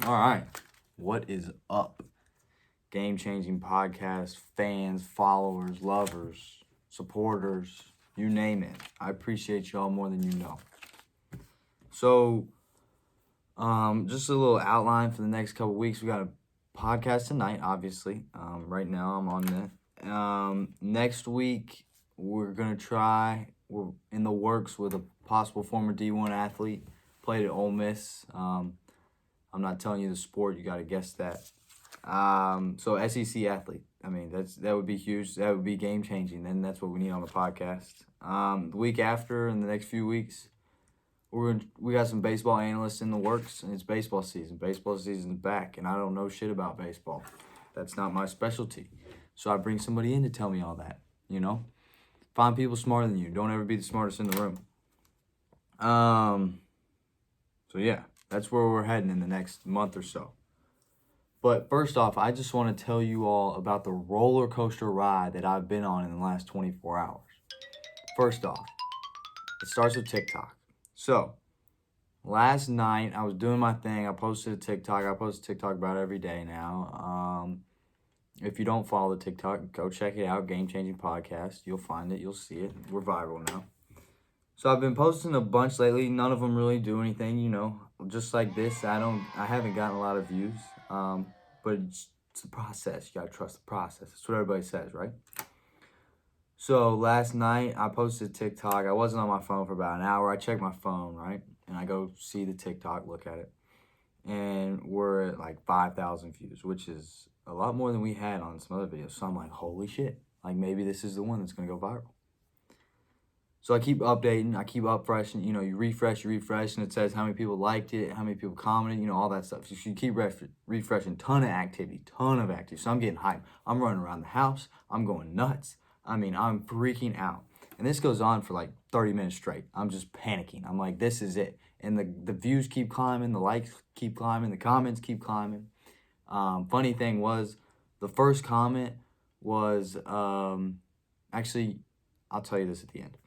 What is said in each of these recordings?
All right. What is up? Game-changing podcast, fans, followers, lovers, supporters, you name it. I appreciate y'all more than you know. So, just a little outline for the next couple weeks. We got a podcast tonight, obviously. Right now I'm on that. Next week, we're in the works with a possible former D1 athlete, played at Ole Miss. I'm not telling you the sport, you got to guess that. So SEC athlete. I mean, that would be huge. That would be game changing. And that's what we need on the podcast. The week after, in the next few weeks, we got some baseball analysts in the works, and it's baseball season. Baseball season's back, and I don't know shit about baseball. That's not my specialty. So I bring somebody in to tell me all that. You know, find people smarter than you. Don't ever be the smartest in the room. So yeah, that's where we're heading in the next month or so. But first off, I just want to tell you all about the roller coaster ride that I've been on in the last 24 hours. First off, it starts with TikTok. So, last night I was doing my thing. I posted a TikTok. I post a TikTok about every day now. If you don't follow the TikTok, go check it out. Game Changing Podcast. You'll find it. You'll see it. We're viral now. So I've been posting a bunch lately. None of them really do anything, you know. Just like this, I haven't gotten a lot of views. But it's a process. You gotta trust the process. That's what everybody says, right? So last night I posted TikTok. I wasn't on my phone for about an hour. I checked my phone, right? And I go see the TikTok, look at it. And we're at like 5,000 views, which is a lot more than we had on some other videos. So I'm like, holy shit. Like maybe this is the one that's gonna go viral. So I keep updating, I keep upfreshing, you know, you refresh, and it says how many people liked it, how many people commented, you know, all that stuff. So you keep refreshing, ton of activity. So I'm getting hyped. I'm running around the house. I'm going nuts. I mean, I'm freaking out. And this goes on for like 30 minutes straight. I'm just panicking. I'm like, this is it. And the views keep climbing, the likes keep climbing, the comments keep climbing. Funny thing was, the first comment was, actually, I'll tell you this at the end.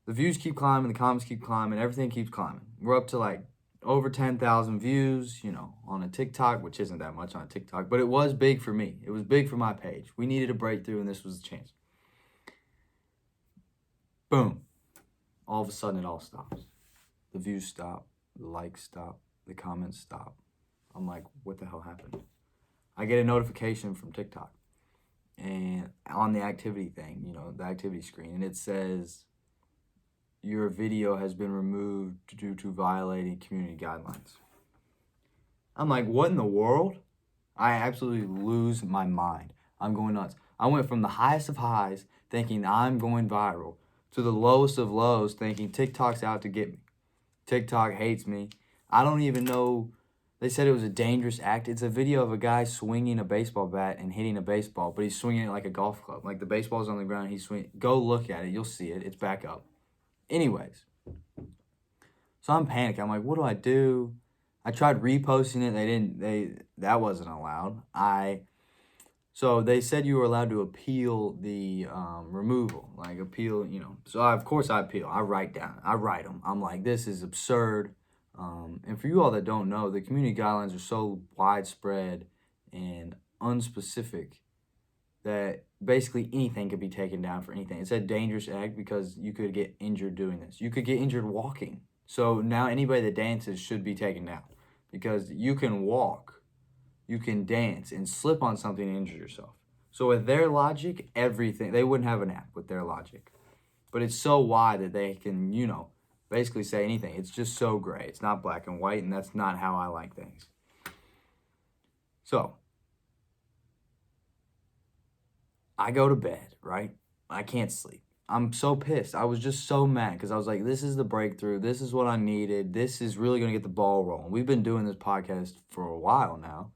The views keep climbing, the comments keep climbing, everything keeps climbing. We're up to like over 10,000 views, you know, on a TikTok, which isn't that much on a TikTok, but it was big for me. It was big for my page. We needed a breakthrough, and this was the chance. Boom. All of a sudden, it all stops. The views stop, the likes stop, the comments stop. I'm like, what the hell happened? I get a notification from TikTok, and on the activity thing, you know, the activity screen, and it says, your video has been removed due to violating community guidelines. I'm like, what in the world? I absolutely lose my mind. I'm going nuts. I went from the highest of highs, thinking I'm going viral, to the lowest of lows, thinking TikTok's out to get me. TikTok hates me. I don't even know. They said it was a dangerous act. It's a video of a guy swinging a baseball bat and hitting a baseball, but he's swinging it like a golf club. Like the baseball's on the ground, he's swinging. Go look at it. You'll see it. It's back up. Anyways, so I'm panicking. I'm like, what do I do? I tried reposting it. That wasn't allowed. So they said you were allowed to appeal the removal, like appeal, you know. So of course I appeal. I write them. I'm like, this is absurd. And for you all that don't know, the community guidelines are so widespread and unspecific that basically anything could be taken down for anything. It's a dangerous act because you could get injured doing this. You could get injured walking. So now anybody that dances should be taken down because you can walk, you can dance, and slip on something and injure yourself. So with their logic, everything, they wouldn't have an app with their logic. But it's so wide that they can, you know, basically say anything. It's just so gray. It's not black and white, and that's not how I like things. So I go to bed, right? I can't sleep. I'm so pissed. I was just so mad because I was like, this is the breakthrough. This is what I needed. This is really going to get the ball rolling. We've been doing this podcast for a while now,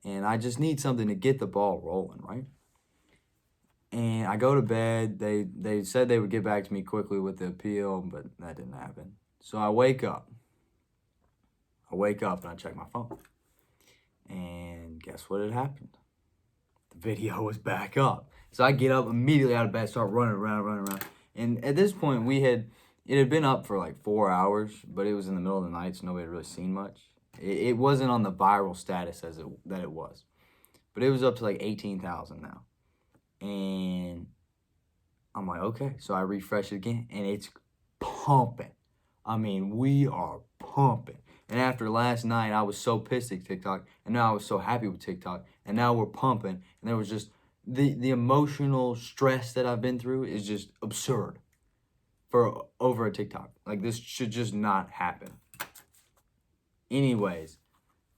and I just need something to get the ball rolling, right? And I go to bed. They said they would get back to me quickly with the appeal, but that didn't happen. So I wake up. And I check my phone. And guess what had happened? The video was back up. So I get up immediately out of bed, start running around. And at this point, it had been up for like 4 hours, but it was in the middle of the night, so nobody had really seen much. It wasn't on the viral status that it was, but it was up to like 18,000 now. And I'm like, okay. So I refresh it again, and it's pumping. I mean, we are pumping. And after last night, I was so pissed at TikTok, and now I was so happy with TikTok, and now we're pumping. And there was just the emotional stress that I've been through is just absurd for over a TikTok. Like, this should just not happen. Anyways,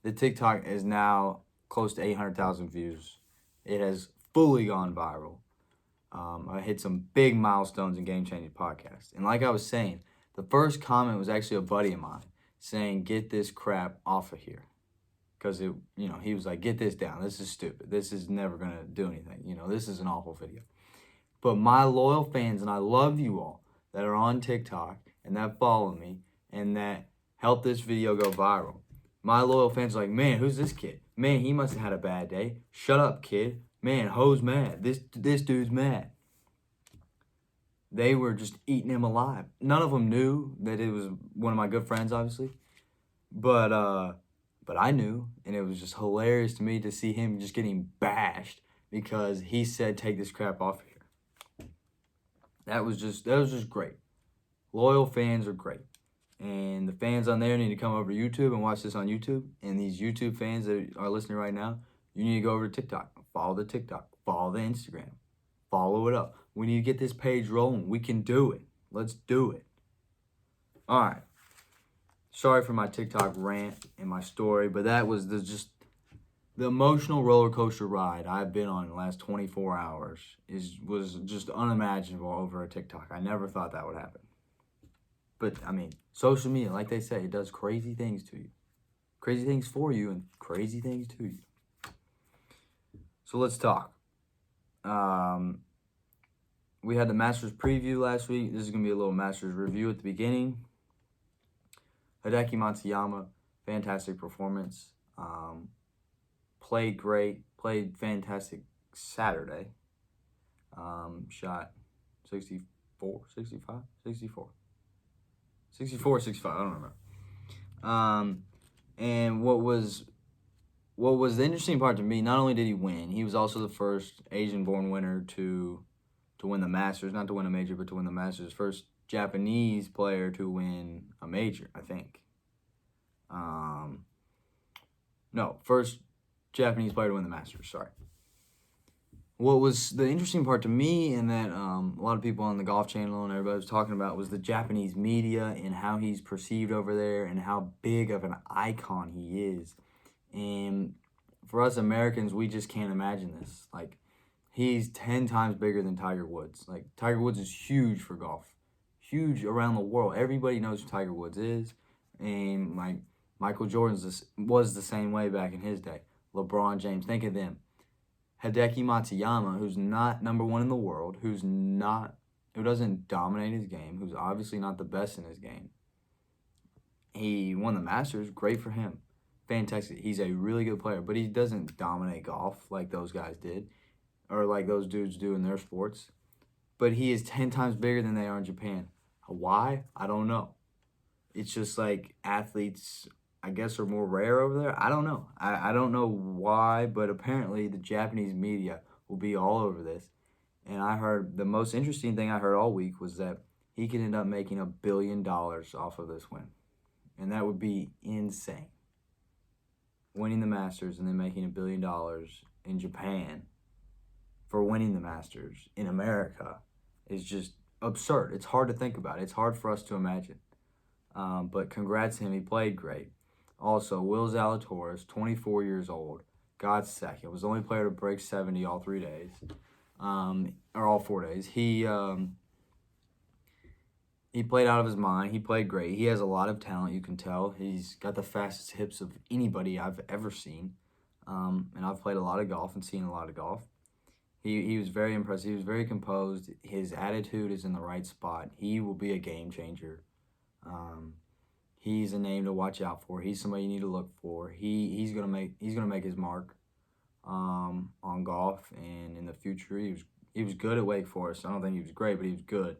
the TikTok is now close to 800,000 views. It has fully gone viral. I hit some big milestones in Game Changing Podcast. And like I was saying, the first comment was actually a buddy of mine saying, get this crap off of here. Because, he was like, get this down. This is stupid. This is never going to do anything. This is an awful video. But my loyal fans, and I love you all that are on TikTok and that follow me and that help this video go viral. My loyal fans are like, man, who's this kid? Man, he must have had a bad day. Shut up, kid. Man, Ho's mad. This dude's mad. They were just eating him alive. None of them knew that it was one of my good friends, obviously. But I knew, and it was just hilarious to me to see him just getting bashed because he said, take this crap off of here. That was just great. Loyal fans are great. And the fans on there need to come over to YouTube and watch this on YouTube. And these YouTube fans that are listening right now, you need to go over to TikTok. Follow the TikTok. Follow the Instagram. Follow it up. We need to get this page rolling. We can do it. Let's do it. All right. Sorry for my TikTok rant and my story, but that was the emotional roller coaster ride I've been on in the last 24 hours was just unimaginable over a TikTok. I never thought that would happen. But, social media, like they say, it does crazy things to you. Crazy things for you and crazy things to you. So let's talk. We had the Masters preview last week. This is going to be a little Masters review at the beginning. Hideki Matsuyama, fantastic performance. Played great. Played fantastic Saturday. Shot 64, 65, 64. 64, 65, I don't remember. And what was the interesting part to me, not only did he win, he was also the first Asian-born winner to win the Masters. Not to win a major, but to win the Masters. First Japanese player to win a major, I think. No, first Japanese player to win the Masters, sorry. What was the interesting part to me, and that a lot of people on the Golf Channel and everybody was talking about, was the Japanese media and how he's perceived over there and how big of an icon he is. And for us Americans, we just can't imagine this. Like, he's 10 times bigger than Tiger Woods. Like, Tiger Woods is huge for golf. Huge around the world. Everybody knows who Tiger Woods is. And, like, Michael Jordan was the same way back in his day. LeBron James, think of them. Hideki Matsuyama, who's not number one in the world, who doesn't dominate his game, who's obviously not the best in his game. He won the Masters, great for him. Fantastic. He's a really good player, but he doesn't dominate golf like those guys did, or like those dudes do in their sports. But he is 10 times bigger than they are in Japan. Why? I don't know. It's just like athletes, I guess, are more rare over there. I don't know. I don't know why, but apparently the Japanese media will be all over this. And I heard, the most interesting thing I heard all week was that he could end up making $1 billion off of this win. And that would be insane. Winning the Masters and then making $1 billion in Japan for winning the Masters in America is just absurd. It's hard to think about. It's hard for us to imagine. But congrats to him. He played great. Also, Will Zalatoris, 24 years old, got second. Was the only player to break 70 all 3 days, or all 4 days. He played out of his mind. He played great. He has a lot of talent, you can tell. He's got the fastest hips of anybody I've ever seen. And I've played a lot of golf and seen a lot of golf. He was very impressive. He was very composed. His attitude is in the right spot. He will be a game changer. He's a name to watch out for. He's somebody you need to look for. He's gonna make his mark on golf, and in the future he was good at Wake Forest. I don't think he was great, but he was good.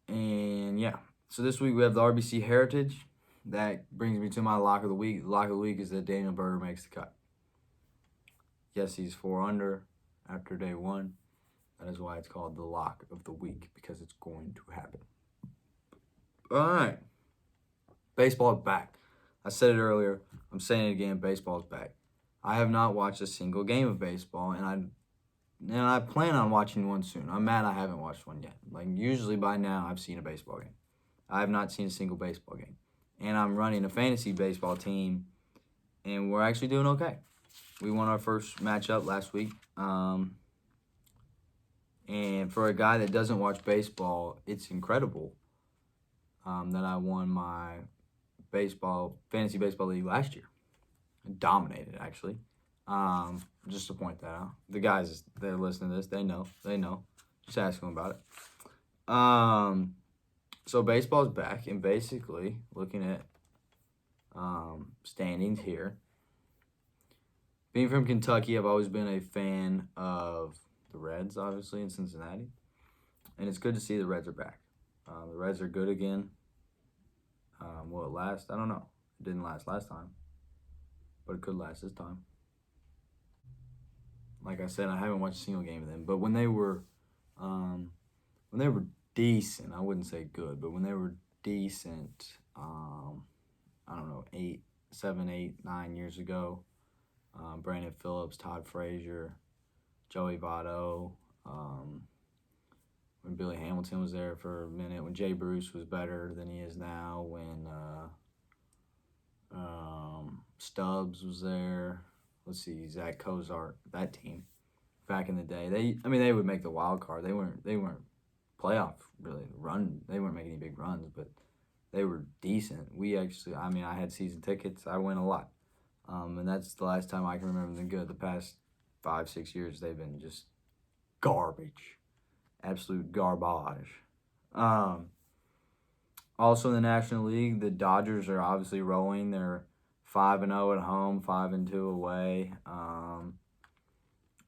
And yeah, so this week we have the RBC Heritage. that brings me to my lock of the week. The lock of the week is that Daniel Berger makes the cut. Yes, he's 4 under after day 1. That is why it's called the lock of the week, because it's going to happen. All right. Baseball is back. I said it earlier. I'm saying it again. Baseball is back. I have not watched a single game of baseball, and I plan on watching one soon. I'm mad I haven't watched one yet. Like, usually by now I've seen a baseball game. I have not seen a single baseball game. And I'm running a fantasy baseball team, and we're actually doing okay. We won our first matchup last week. And for a guy that doesn't watch baseball, it's incredible that I won my fantasy baseball league last year. I dominated, actually. Just to point that out. The guys that are listening to this, they know. Just ask them about it. So baseball's back, and basically looking at standings here. Being from Kentucky, I've always been a fan of the Reds, obviously, in Cincinnati. And it's good to see the Reds are back. The Reds are good again. Will it last? I don't know. It didn't last last time, but it could last this time. Like I said, I haven't watched a single game of them, but when they were decent, I wouldn't say good, but when they were decent, I don't know, 7, 8, 9 years ago, Brandon Phillips, Todd Frazier, Joey Votto, when Billy Hamilton was there for a minute, when Jay Bruce was better than he is now, when Stubbs was there. Let's see, Zach Cozart, that team back in the day. They would make the wild card. They weren't playoff really run. They weren't making any big runs, but they were decent. I had season tickets. I win a lot. And that's the last time I can remember them good. The past 5, 6 years, they've been just garbage. Absolute garbage. Also in the National League, the Dodgers are obviously rolling. They're 5-0 at home, 5-2 away.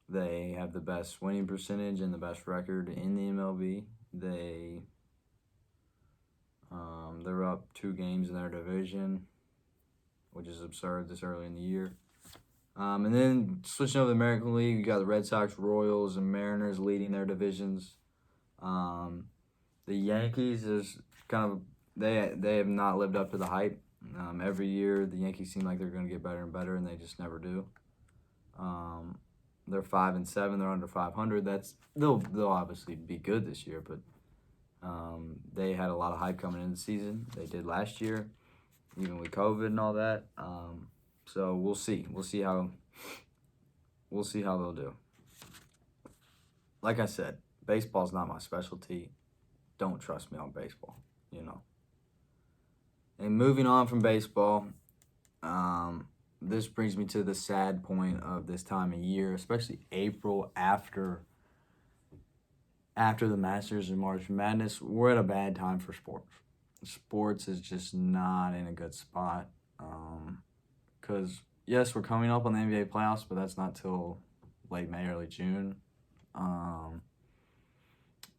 They have the best winning percentage and the best record in the MLB. They're up 2 games in their division, which is absurd this early in the year. And then switching over to the American League, you got the Red Sox, Royals, and Mariners leading their divisions. The Yankees is they have not lived up to the hype. Every year the Yankees seem like they're going to get better and better, and they just never do. They're 5-7. They're under 500. They'll obviously be good this year, but they had a lot of hype coming into the season. They did last year, even with COVID and all that. So we'll see. We'll see how they'll do. Like I said, baseball's not my specialty. Don't trust me on baseball, And moving on from baseball, this brings me to the sad point of this time of year, especially April after the Masters and March Madness. We're at a bad time for sports. Sports is just not in a good spot. Because, yes, we're coming up on the NBA playoffs, but that's not till late May, early June.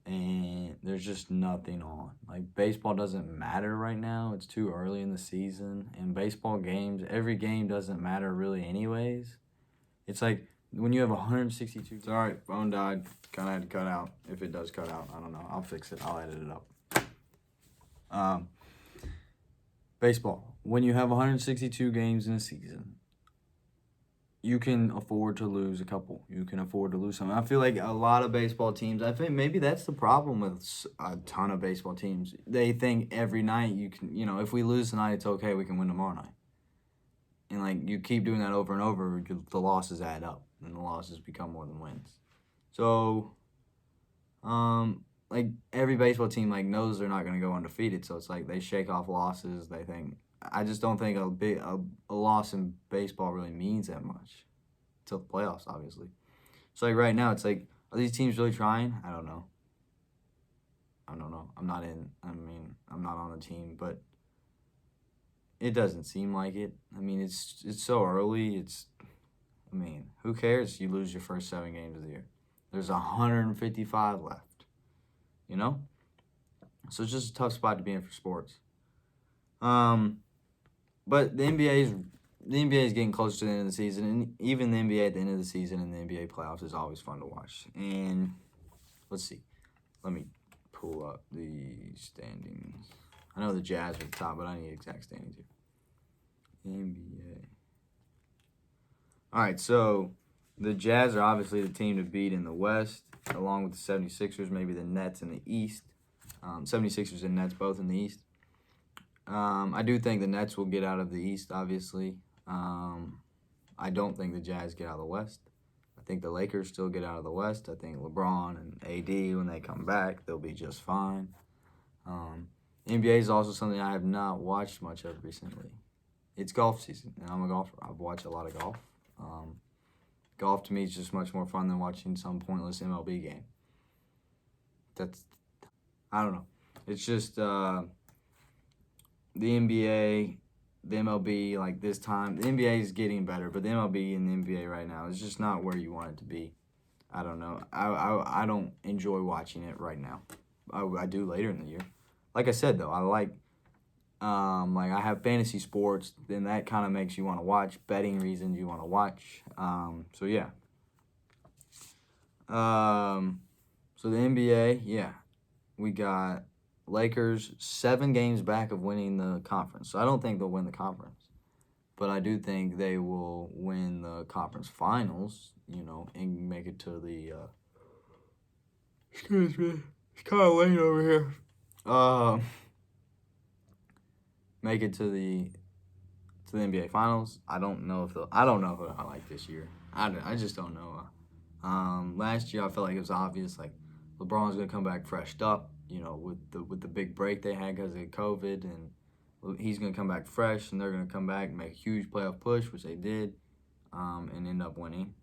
And there's just nothing on. Like, baseball doesn't matter right now. It's too early in the season. And baseball games, every game doesn't matter really anyways. It's like when you have 162. Sorry, phone died. Kind of had to cut out. If it does cut out, I don't know. I'll fix it. I'll edit it up. Baseball. When you have 162 games in a season, you can afford to lose a couple. You can afford to lose some. I feel like a lot of baseball teams, I think maybe that's the problem with a ton of baseball teams. They think every night you can, if we lose tonight, it's okay, we can win tomorrow night. And, like, you keep doing that over and over, the losses add up, and the losses become more than wins. So, like, every baseball team, like, knows they're not going to go undefeated, so it's like they shake off losses. They think, I just don't think a loss in baseball really means that much until the playoffs, obviously. So, like, right now, it's like, are these teams really trying? I don't know. I'm not on the team, but it doesn't seem like it. I mean, it's so early. Who cares? You lose your first 7 games of the year. There's 155 left, So it's just a tough spot to be in for sports. But the NBA is getting closer to the end of the season, and even the NBA at the end of the season and the NBA playoffs is always fun to watch. And let's see, let me pull up the standings. I know the Jazz are at the top, but I need exact standings here. NBA. All right, so the Jazz are obviously the team to beat in the West, along with the 76ers, maybe the Nets in the East. 76ers and Nets both in the East. I do think the Nets will get out of the East, obviously. I don't think the Jazz get out of the West. I think the Lakers still get out of the West. I think LeBron and AD, when they come back, they'll be just fine. NBA is also something I have not watched much of recently. It's golf season, and I'm a golfer. I've watched a lot of golf. Golf to me is just much more fun than watching some pointless MLB game. I don't know. It's just the NBA, the MLB, like this time. The NBA is getting better, but the MLB and the NBA right now is just not where you want it to be. I don't know. I don't enjoy watching it right now. I do later in the year. Like I said, though, I like I have fantasy sports, then that kind of makes you want to watch. Betting reasons you want to watch. So yeah. So the NBA, yeah, we got Lakers 7 games back of winning the conference. So I don't think they'll win the conference, but I do think they will win the conference finals. And make it to the. Excuse me, it's kind of late over here. Make it to the NBA finals. I don't know if I like this year. I just don't know. Last year I felt like it was obvious, like LeBron's gonna come back freshed up, with the big break they had because of COVID, and he's gonna come back fresh, and they're gonna come back and make a huge playoff push, which they did, and end up winning.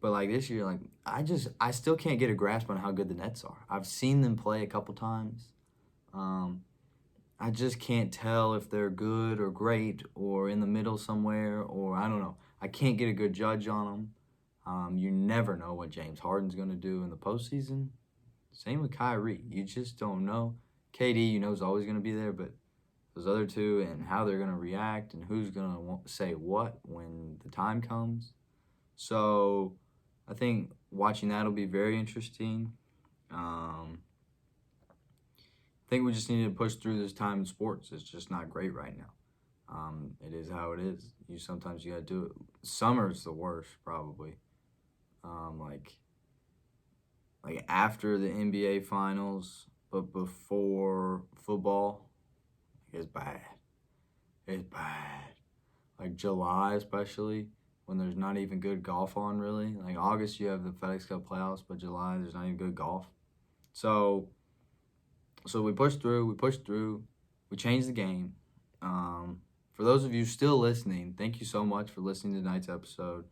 But like this year, like I still can't get a grasp on how good the Nets are. I've seen them play a couple times. I just can't tell if they're good or great or in the middle somewhere, or I don't know. I can't get a good judge on them. You never know what James Harden's going to do in the postseason. Same with Kyrie. You just don't know. KD, is always going to be there, but those other two and how they're going to react and who's going to say what when the time comes. So I think watching that will be very interesting. I think we just need to push through this time in sports. It's just not great right now. It is how it is. Sometimes you gotta do it. Summer's the worst, probably. Like after the NBA finals, but before football, it's bad. It's bad. Like July, especially when there's not even good golf on. Really, like August, you have the FedEx Cup playoffs, but July, there's not even good golf. So we pushed through, we changed the game. For those of you still listening, thank you so much for listening to tonight's episode.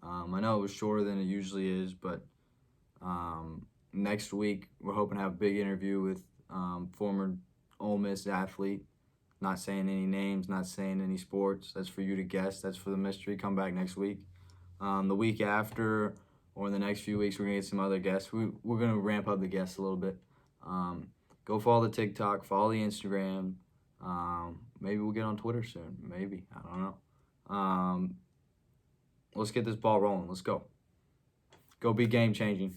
I know it was shorter than it usually is, but next week we're hoping to have a big interview with former Ole Miss athlete. Not saying any names, not saying any sports. That's for you to guess. That's for the mystery. Come back next week. The week after or in the next few weeks, we're going to get some other guests. We're going to ramp up the guests a little bit. Go follow the TikTok, follow the Instagram. Maybe we'll get on Twitter soon. Maybe. I don't know. Let's get this ball rolling. Let's go. Go be game changing.